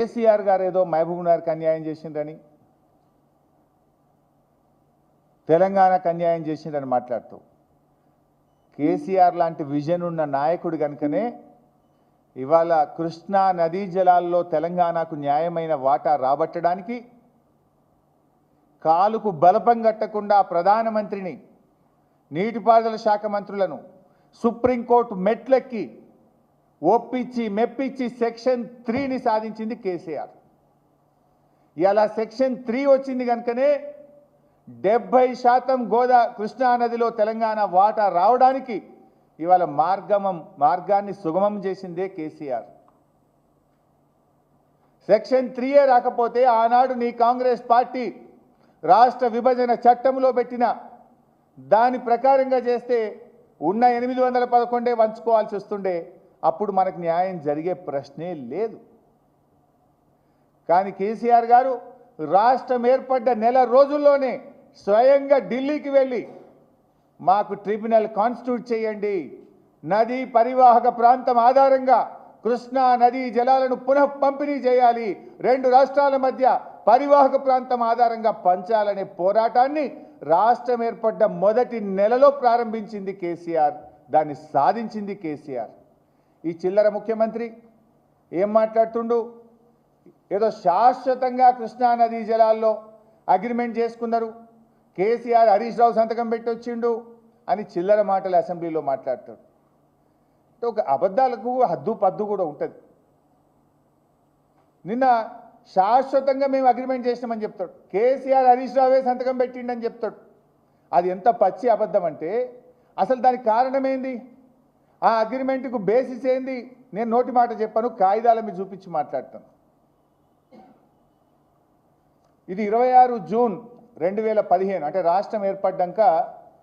కేసీఆర్ గారు ఏదో మహబూబ్ నగర్కి అన్యాయం చేసిండ్రని తెలంగాణకు అన్యాయం చేసిండ్రని మాట్లాడుతూ కేసీఆర్ లాంటి విజన్ ఉన్న నాయకుడు కనుకనే ఇవాళ కృష్ణా నదీ జలాల్లో తెలంగాణకు న్యాయమైన వాటా రాబట్టడానికి కాలుకు బలపం కట్టకుండా ప్రధానమంత్రిని నీటిపారుదల శాఖ మంత్రులను సుప్రీంకోర్టు మెట్లెక్కి ఒప్పించి మెప్పించి సెక్షన్ 3ని సాధించింది కేసీఆర్. ఇలా సెక్షన్ 3 వచ్చింది కనుకనే 70% కృష్ణా నదిలో తెలంగాణ వాటా రావడానికి ఇవాళ మార్గాన్ని సుగమం చేసిందే కేసీఆర్. సెక్షన్ 3 రాకపోతే ఆనాడు నీ కాంగ్రెస్ పార్టీ రాష్ట్ర విభజన చట్టంలో పెట్టిన దాని ప్రకారంగా చేస్తే ఉన్న 811 వంచుకోవాల్సి వస్తుండే. అప్పుడు మనకు న్యాయం జరిగే ప్రశ్నే లేదు. కానీ కేసీఆర్ గారు రాష్ట్రం ఏర్పడ్డ నెల రోజుల్లోనే స్వయంగా ఢిల్లీకి వెళ్ళి మాకు ట్రిబ్యునల్ కాన్స్టిట్యూట్ చేయండి, నదీ పరివాహక ప్రాంతం ఆధారంగా కృష్ణా నదీ జలాలను పునః పంపిణీ చేయాలి, 2 రాష్ట్రాల మధ్య పరివాహక ప్రాంతం ఆధారంగా పంచాలనే పోరాటాన్ని రాష్ట్రం ఏర్పడ్డ మొదటి నెలలో ప్రారంభించింది కేసీఆర్. దాన్ని సాధించింది కేసీఆర్. ఈ చిల్లర ముఖ్యమంత్రి ఏం మాట్లాడుతుండు? ఏదో శాశ్వతంగా కృష్ణా నదీ జలాల్లో అగ్రిమెంట్ చేసుకున్నారు, కేసీఆర్ హరీష్ రావు సంతకం పెట్టి వచ్చిండు అని చిల్లర మాటలు అసెంబ్లీలో మాట్లాడతాడు. ఒక అబద్ధాలకు హద్దు పద్దు కూడా ఉంటుంది. నిన్న శాశ్వతంగా మేము అగ్రిమెంట్ చేసినామని చెప్తాడు, కేసీఆర్ హరీష్ రావే సంతకం పెట్టిండని చెప్తాడు. అది ఎంత పచ్చి అబద్ధం అంటే అసలు దానికి కారణం ఏంది? ఆ అగ్రిమెంట్కు బేసిస్ ఏంది? నేను నోటి మాట చెప్పాను, కాగితాల మీద చూపించి మాట్లాడతాను. ఇది 26 జూన్ 2015 అంటే రాష్ట్రం ఏర్పడ్డాక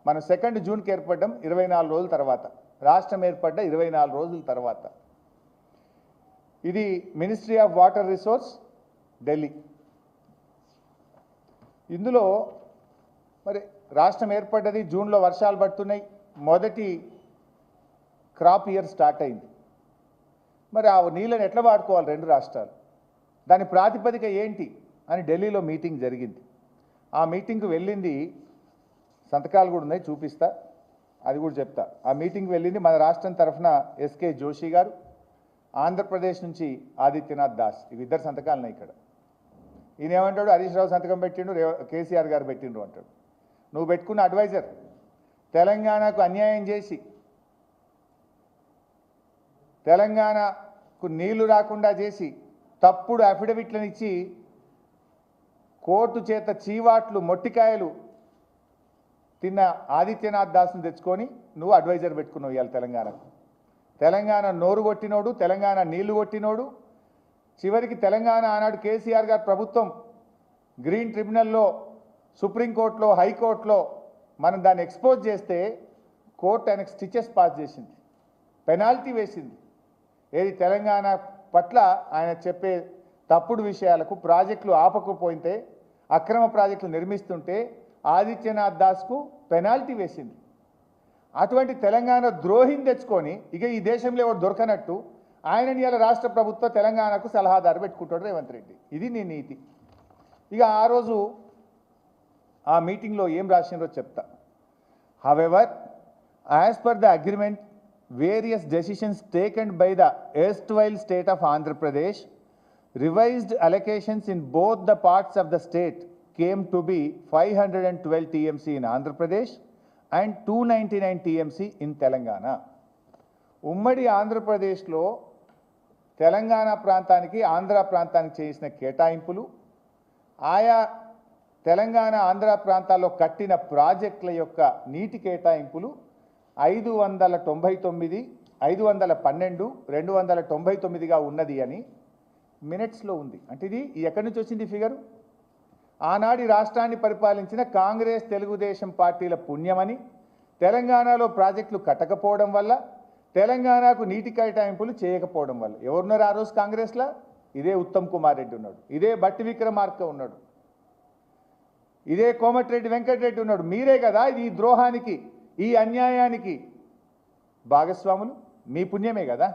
మనం 2 జూన్కి ఏర్పడ్డాం. 24 రోజుల తర్వాత రాష్ట్రం ఏర్పడ్డ 24 రోజుల తర్వాత ఇది ministry of water resource Delhi. ఇందులో మరి రాష్ట్రం ఏర్పడ్డది జూన్లో, వర్షాలు పడుతున్నాయి, మొదటి క్రాప్ ఇయర్ స్టార్ట్ అయింది. మరి ఆ నీళ్ళని ఎట్లా వాడుకోవాలి 2 రాష్ట్రాలు, దాని ప్రాతిపదిక ఏంటి అని ఢిల్లీలో మీటింగ్ జరిగింది. ఆ మీటింగ్కి వెళ్ళింది, సంతకాలు కూడా ఉన్నాయి, చూపిస్తా, అది కూడా చెప్తా. ఆ మీటింగ్కి వెళ్ళింది మన రాష్ట్రం తరఫున ఎస్కే జోషి గారు, ఆంధ్రప్రదేశ్ నుంచి ఆదిత్యనాథ్ దాస్. ఇవి 2 సంతకాలు ఉన్నాయి ఇక్కడ. ఈయన ఏమంటాడు? హరీష్ రావు సంతకం పెట్టిండు, కేసీఆర్ గారు పెట్టిండ్రు అంటాడు. నువ్వు పెట్టుకున్న అడ్వైజర్ తెలంగాణకు అన్యాయం చేసి తెలంగాణకు నీళ్లు రాకుండా చేసి తప్పుడు అఫిడవిట్లను ఇచ్చి కోర్టు చేత చీవాట్లు మొట్టికాయలు తిన్న ఆదిత్యనాథ్ దాస్ను తెచ్చుకొని నువ్వు అడ్వైజర్ పెట్టుకున్నావు ఇవాళ తెలంగాణకు. తెలంగాణ నోరు కొట్టినోడు, తెలంగాణ నీళ్లు కొట్టినోడు. చివరికి తెలంగాణ ఆనాడు కేసీఆర్ గారు ప్రభుత్వం గ్రీన్ ట్రిబ్యునల్లో, సుప్రీంకోర్టులో, హైకోర్టులో మనం దాన్ని ఎక్స్పోజ్ చేస్తే కోర్టు ఆయనకు స్టిచెస్ పాస్ చేసింది, పెనాల్టీ వేసింది. ఏది తెలంగాణ పట్ల ఆయన చెప్పే తప్పుడు విషయాలకు, ప్రాజెక్టులు ఆపకపోతే, అక్రమ ప్రాజెక్టులు నిర్మిస్తుంటే ఆదిత్యనాథ్ దాస్కు పెనాల్టీ వేసింది. అటువంటి తెలంగాణ ద్రోహిని తెచ్చుకొని ఇక ఈ దేశంలో ఎవరు దొరకనట్టు ఆయనని ఇలా రాష్ట్ర ప్రభుత్వ తెలంగాణకు సలహాదారు పెట్టుకుంటాడు రేవంత్ రెడ్డి. ఇది నీ నీతి. ఇక ఆ రోజు ఆ మీటింగ్లో ఏం రాసిండ్రో చెప్తా. However, as per the agreement, various decisions taken by the erstwhile state of Andhra Pradesh, revised allocations in both the parts of the state came to be 512 TMC in Andhra Pradesh and 299 TMC in Telangana. ఉమ్మడి ఆంధ్రప్రదేశ్లో తెలంగాణ ప్రాంతానికి, ఆంధ్ర ప్రాంతానికి చేసిన కేటాయింపులు, ఆయా తెలంగాణ ఆంధ్ర ప్రాంతాల్లో కట్టిన ప్రాజెక్టుల యొక్క నీటి కేటాయింపులు 599, 512, 299గా ఉన్నది అని మినిట్స్లో ఉంది. అంటే ఇది ఎక్కడి నుంచి వచ్చింది ఫిగరు? ఆనాడి రాష్ట్రాన్ని పరిపాలించిన కాంగ్రెస్, తెలుగుదేశం పార్టీల పుణ్యమని, తెలంగాణలో ప్రాజెక్టులు కట్టకపోవడం వల్ల, తెలంగాణకు నీటి కేటాయింపులు చేయకపోవడం వల్ల. ఎవరున్నారు ఆ రోజు కాంగ్రెస్లో? ఇదే ఉత్తమ్ కుమార్ రెడ్డి ఉన్నాడు, ఇదే బట్టి విక్రమార్క ఉన్నాడు, ఇదే కోమటిరెడ్డి వెంకటరెడ్డి ఉన్నాడు. మీరే కదా ఈ ద్రోహానికి, ఈ అన్యాయానికి భాగస్వాములు. మీ పుణ్యమే కదా.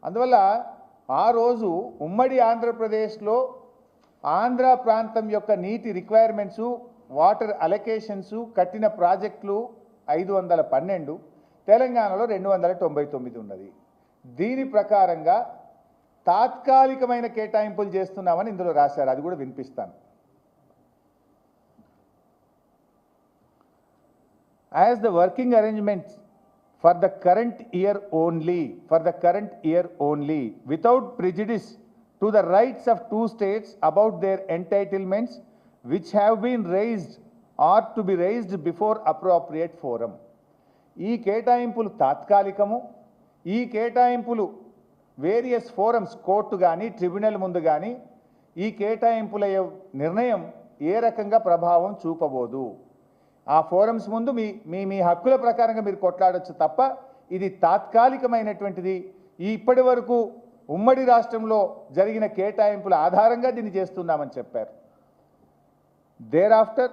అందువల్ల ఆ రోజు ఉమ్మడి ఆంధ్రప్రదేశ్లో ఆంధ్ర ప్రాంతం యొక్క నీటి రిక్వైర్మెంట్సు, వాటర్ అలొకేషన్స్, కట్టిన ప్రాజెక్టులు 512, తెలంగాణలో 299 ఉన్నది. దీని ప్రకారంగా తాత్కాలికమైన కేటాయింపులు చేస్తున్నామని ఇందులో రాశారు. అది కూడా వినిపిస్తాను. As the working arrangements for the current year only, without prejudice to the rights of two states about their entitlements which have been raised or to be raised before appropriate forum. ఈ కేటాయింపులు తాత్కాలికము. ఈ కేటాయింపులు various forums, court కానీ tribunal ముందు కానీ ఈ కేటాయింపుల నిర్ణయం ఏ రకంగా ప్రభావం చూపబోదు. ఆ ఫోరమ్స్ ముందు మీ హక్కుల ప్రకారంగా మీరు కొట్లాడొచ్చు తప్ప ఇది తాత్కాలికమైనటువంటిది. ఇప్పటి వరకు ఉమ్మడి రాష్ట్రంలో జరిగిన కేటాయింపుల ఆధారంగా దీన్ని చేస్తున్నామని చెప్పారు. Thereafter,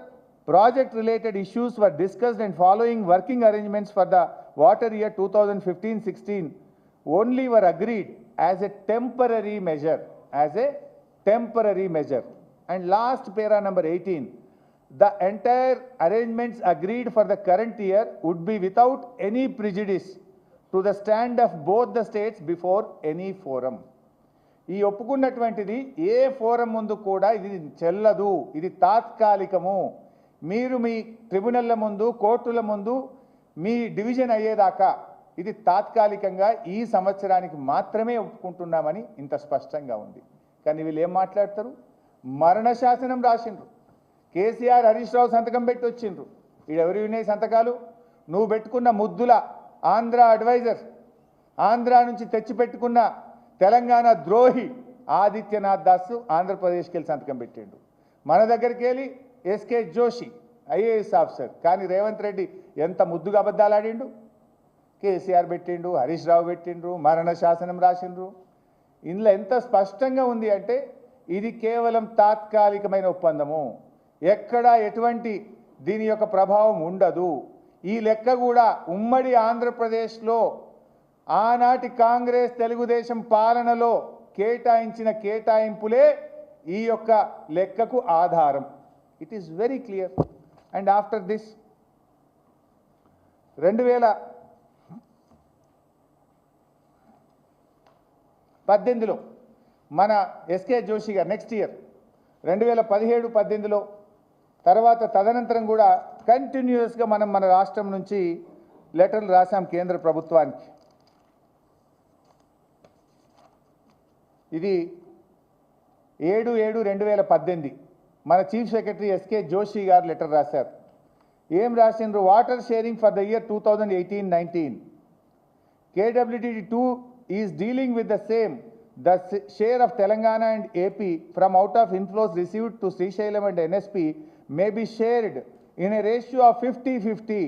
project-related issues were discussed and following working arrangements for the water year 2015-16 only were agreed as a temporary measure. And last para number 18, the entire arrangements agreed for the current year would be without any prejudice to the stand of both the states before any forum. ఈ ఒప్పుకున్నటువంటిది ఏ forum ముందు కూడా ఇది చెల్లదు, ఇది తాత్కాలికము. మీరు మీ ట్రిబ్యునల్ల ముందు, కోర్టుల ముందు మీ డివిజన్ అయ్యేదాకా ఇది తాత్కాలికంగా ఈ సంవత్సరానికి మాత్రమే ఒప్పుకుంటున్నామని ఇంత స్పష్టంగా ఉంది. కానీ వీళ్ళు ఏం మాట్లాడతారు? మరణ శాసనం రాసిండ్రు. కేసీఆర్, హరీష్ రావు సంతకం పెట్టి వచ్చిండ్రు. ఎవరు వినే సంతకాలు? నువ్వు పెట్టుకున్న ముద్దుల ఆంధ్ర అడ్వైజర్, ఆంధ్ర నుంచి తెచ్చిపెట్టుకున్న తెలంగాణ ద్రోహి ఆదిత్యనాథ్ దాస్ ఆంధ్రప్రదేశ్కి వెళ్ళి సంతకం పెట్టిండు. మన దగ్గరికి వెళ్ళి ఎస్కే జోషి ఐఏఎస్ ఆఫీసర్. కానీ రేవంత్ రెడ్డి ఎంత ముద్దుగా అబద్ధాలు ఆడిండు. కేసీఆర్ పెట్టిండు, హరీష్ రావు పెట్టిండ్రు, మరణ శాసనం రాసిండ్రు. ఇందులో ఎంత స్పష్టంగా ఉంది అంటే ఇది కేవలం తాత్కాలికమైన ఒప్పందము. ఎక్కడ ఎటువంటి దీని యొక్క ప్రభావం ఉండదు. ఈ లెక్క కూడా ఉమ్మడి ఆంధ్రప్రదేశ్లో ఆనాటి కాంగ్రెస్ తెలుగుదేశం పాలనలో కేటాయించిన కేటాయింపులే ఈ యొక్క లెక్కకు ఆధారం. It is very clear. And after this 2018లో మన ఎస్కే జోషి గారు నెక్స్ట్ ఇయర్ 2017-18లో తర్వాత తదనంతరం కూడా కంటిన్యూస్గా మన రాష్ట్రం నుంచి లెటర్లు రాసాం కేంద్ర ప్రభుత్వానికి. ఇది 7/7/2018 మన చీఫ్ సెక్రటరీ ఎస్కే జోషి గారు లెటర్ రాశారు. ఏం రాసిండ్రు? Water sharing for the year 2018-19 KWTD2 is dealing with the same. The share of Telangana and AP from out of inflows received to Srisailam and NSP may be shared in a ratio of 50-50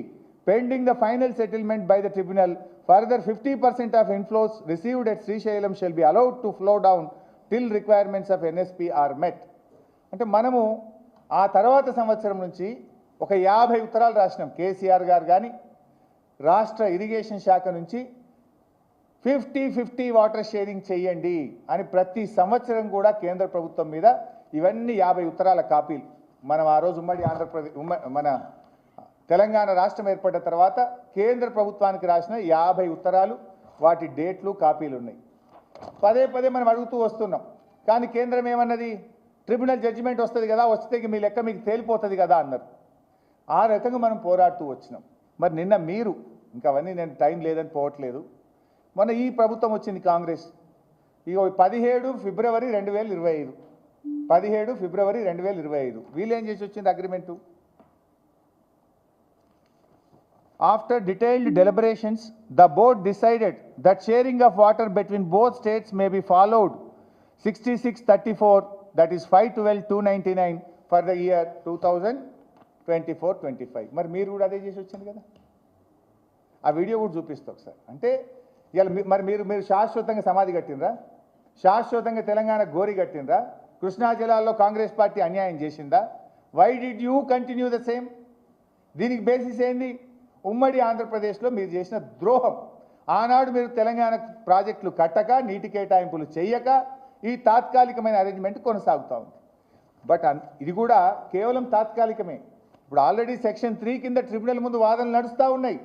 pending the final settlement by the tribunal. Further, 50% of inflows received at Srisailam shall be allowed to flow down till requirements of NSP are met. అంటే మనము ఆ తర్వాత సంవత్సరం నుంచి ఒక 50 ఉత్తరాలు రాసినాం. కేసీఆర్ గారు కానీ రాష్ట్ర ఇరిగేషన్ శాఖ నుంచి 50-50 వాటర్ షేరింగ్ చేయండి అని ప్రతి సంవత్సరం కూడా కేంద్ర ప్రభుత్వం మీద ఇవన్నీ 50 ఉత్తరాల కాపీలు మనం ఆ రోజు ఉమ్మడి ఆంధ్రప్రదేశ్ మన తెలంగాణ రాష్ట్రం ఏర్పడిన తర్వాత కేంద్ర ప్రభుత్వానికి రాసిన 50 ఉత్తరాలు, వాటి డేట్లు, కాపీలు ఉన్నాయి. పదే మనం అడుగుతూ వస్తున్నాం. కానీ కేంద్రం ఏమన్నది? ట్రిబ్యునల్ జడ్జిమెంట్ వస్తుంది కదా, వస్తే మీ లెక్క మీకు తేలిపోతుంది కదా అన్నారు. ఆ రకంగా మనం పోరాడుతూ వచ్చినాం. మరి నిన్న మీరు ఇంకా అవన్నీ నేను టైం లేదని పోవట్లేదు. మొన్న ఈ ప్రభుత్వం వచ్చింది కాంగ్రెస్. ఇక 17 ఫిబ్రవరి 2025 వీళ్ళు ఏం చేసి వచ్చింది agreement? After detailed deliberations, the board decided that sharing of water between both states may be followed 6634, that is 5/12/299 for the year 2024-25. మరి మీరు కూడా అదే చేసి వచ్చింది కదా. ఆ వీడియో కూడా చూపిస్తా ఒకసారి. అంటే ఇవాళ మరి మీరు శాశ్వతంగా సమాధి కట్టినరా? శాశ్వతంగా తెలంగాణ గోరి కట్టినరా? కృష్ణా జిల్లాలో కాంగ్రెస్ పార్టీ అన్యాయం చేసిందా? Why did you continue the same? దీనికి బేసిస్ ఏంది? ఉమ్మడి ఆంధ్రప్రదేశ్లో మీరు చేసిన ద్రోహం. ఆనాడు మీరు తెలంగాణ ప్రాజెక్టులు కట్టక నీటి కేటాయింపులు చేయక ఈ తాత్కాలికమైన అరేంజ్మెంట్ కొనసాగుతూ ఉంది. బట్ ఇది కూడా కేవలం తాత్కాలికమే. ఇప్పుడు ఆల్రెడీ సెక్షన్ 3 కింద ట్రిబ్యునల్ ముందు వాదనలు నడుస్తూ ఉన్నాయి.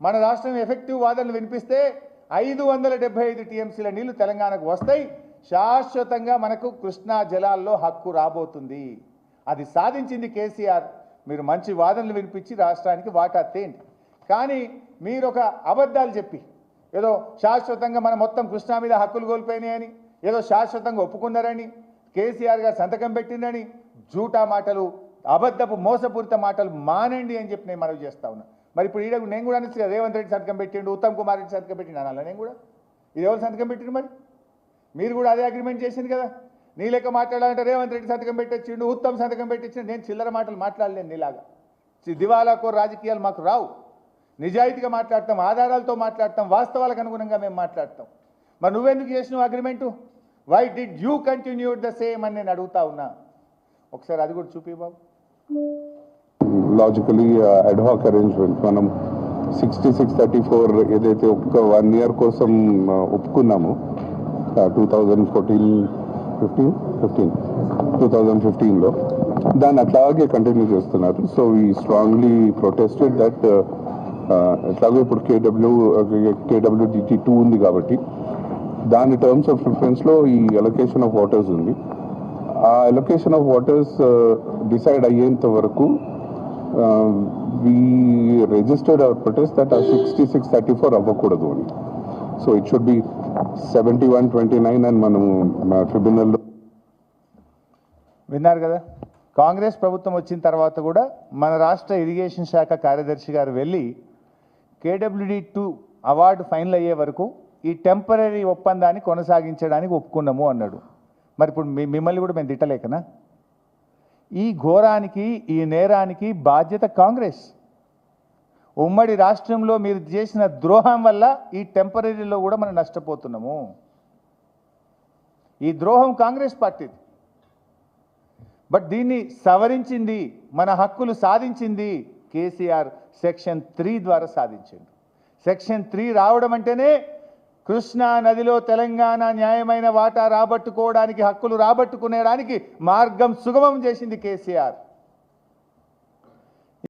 మన రాష్ట్రం ఎఫెక్టివ్ వాదనలు వినిపిస్తే 575 టీఎంసీల నీళ్లు తెలంగాణకు వస్తాయి. శాశ్వతంగా మనకు కృష్ణా జలాల్లో హక్కు రాబోతుంది. అది సాధించింది కేసీఆర్. మీరు మంచి వాదనలు వినిపించి రాష్ట్రానికి వాటా తేండి. కానీ మీరు ఒక అబద్ధాలు చెప్పి ఏదో శాశ్వతంగా మన మొత్తం కృష్ణా మీద హక్కులు కోల్పోయినాయని, ఏదో శాశ్వతంగా ఒప్పుకున్నారని, కేసీఆర్ గారు సంతకం పెట్టిందని జూటా మాటలు, అబద్ధపు మోసపూరిత మాటలు మానండి అని చెప్పి నేను మనవి చేస్తా ఉన్నా. మరి ఇప్పుడు నేను కూడా అనేసి రేవంత్ రెడ్డి సంతకం పెట్టిండు, ఉత్తమ్ కుమార్ రెడ్డి సంతకం పెట్టిండు అనాల. నేను కూడా ఇది ఎవరు సంతకం పెట్టిండు? మరి మీరు కూడా అదే అగ్రిమెంట్ చేసింది కదా. నీ లెక్క మాట్లాడాలంటే రేవంత్ రెడ్డి సంతకం పెట్టించిండు, ఉత్తమ్ సంతకం పెట్టించిండు. నేను చిల్లర మాటలు మాట్లాడలేను నీలాగా. దివాలాకో రాజకీయాలు మాకు రావు. నిజాయితీగా మాట్లాడతాం, ఆధారాలతో మాట్లాడతాం, వాస్తవాలకు అనుగుణంగా మేము మాట్లాడతాం. మరి నువ్వెందుకు చేసినావు agreement? Why did you continue the same అని నేను అడుగుతా ఉన్నా. ఒకసారి అది కూడా చూపి బాబు. లాజికలీ అడ్హాక్ అరేంజ్మెంట్ మనం 6634 ఏదైతే ఒక్క 1 year కోసం ఒప్పుకున్నామో 2015లో దాన్ని అట్లాగే కంటిన్యూ చేస్తున్నారు. So we strongly protested that ఎట్లాగో ఇప్పుడు KWDT2 ఉంది కాబట్టి దాని టర్మ్స్ ఆఫ్ రిఫరెన్స్లో ఈ అలొకేషన్ ఆఫ్ వాటర్స్ ఉంది. ఆ అలొకేషన్ ఆఫ్ వాటర్స్ డిసైడ్ అయ్యేంత వరకు we registered our protest that our 6634 అవ్వకూడదు అని. సో ఇట్ షుడ్ బి 7129 అని మనము ట్రిబ్యునల్లో విన్నారు కదా. కాంగ్రెస్ ప్రభుత్వం వచ్చిన తర్వాత కూడా మన రాష్ట్ర ఇరిగేషన్ శాఖ కార్యదర్శి గారు వెళ్ళి KWD2 అవార్డు ఫైనల్ అయ్యే వరకు ఈ టెంపరీ ఒప్పందాన్ని కొనసాగించడానికి ఒప్పుకున్నాము అన్నాడు. మరి ఇప్పుడు మిమ్మల్ని కూడా మేము తిట్టలేకనా? ఈ ఘోరానికి, ఈ నేరానికి బాధ్యత కాంగ్రెస్. ఉమ్మడి రాష్ట్రంలో మీరు చేసిన ద్రోహం వల్ల ఈ టెంపరీలో కూడా మనం నష్టపోతున్నాము. ఈ ద్రోహం కాంగ్రెస్ పార్టీది. బట్ దీన్ని సవరించింది, మన హక్కులు సాధించింది కేసీఆర్ సెక్షన్ 3 ద్వారా సాధించింది. సెక్షన్ 3 రావడం అంటేనే కృష్ణా నదిలో తెలంగాణ న్యాయమైన వాటా రాబట్టుకోవడానికి, హక్కులు రాబట్టుకునేడానికి మార్గం సుగమం చేసింది కేసీఆర్.